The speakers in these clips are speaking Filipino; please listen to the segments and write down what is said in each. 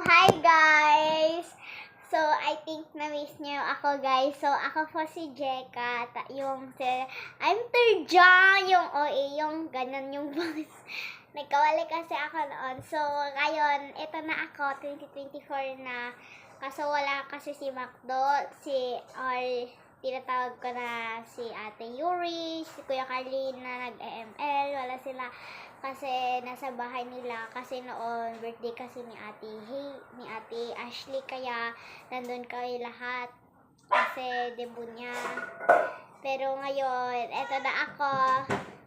Hi guys! So, I think na-miss niyo ako guys. So, ako po si Jeka. I'm Terja, yung OA, yung ganun yung voice. Nagkawali kasi ako noon. So, ngayon, ito na ako, 2024 na. Kaso wala kasi si Macdo, tinatawag ko na si Ate Yuri, si Kuya Carlin na nag-EML. Wala sila kasi nasa bahay nila kasi noon birthday kasi ni Ate Ashley, kaya nandun kami lahat kasi debut niya. Pero ngayon, eto na ako.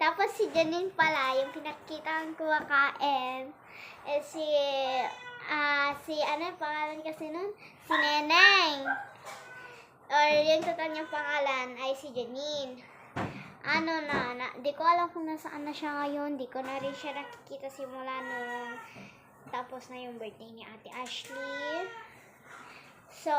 Tapos si Janine pala, yung pinakita ko kakain, ano yung pangalan kasi nun? Si Neneng. Or yung total niyang pangalan ay si Janine. Di ko alam kung nasaan na siya ngayon. Di ko na rin siya nakikita simula nung tapos na yung birthday ni Ate Ashley. So,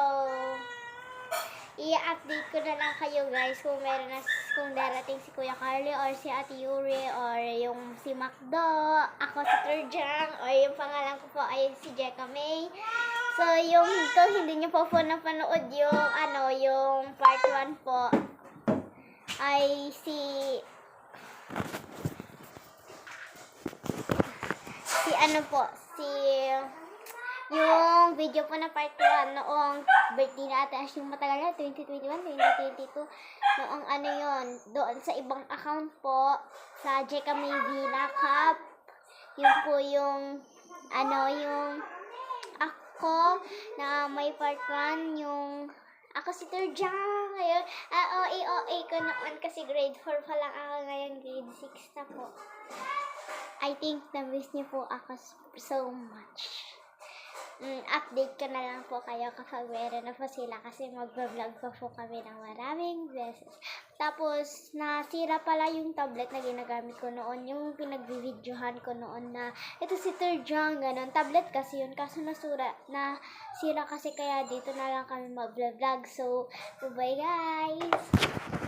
i-update ko na lang kayo guys kung darating si Kuya Carly or si Ate Yuri or yung si Macdo, ako si Terjang, or yung pangalan ko po ay si Jeka May. So, kung hindi niyo po napanood yung part 1 po, ay yung video po na part 1 noong birthday na Ate Ashley, matagal na, 2021, 2022, noong doon sa ibang account po, sa Jeka May Vinacap, yun po yung ako na may part 1, yung ako si Terjang ngayon. OA ko noon kasi grade 4 pa lang ako ngayon, grade 6 na po. I think na-miss niyo po ako so much. Update ko na lang po kayo kapag meron na po sila kasi mag-vlog pa po kami ng maraming beses. Tapos, nasira pala yung tablet na ginagamit ko noon, yung pinag-videohan ko noon na ito si Terjang, ganun. Tablet kasi yun, kaso nasira kasi, kaya dito na lang kami mag-vlog. So, bye guys!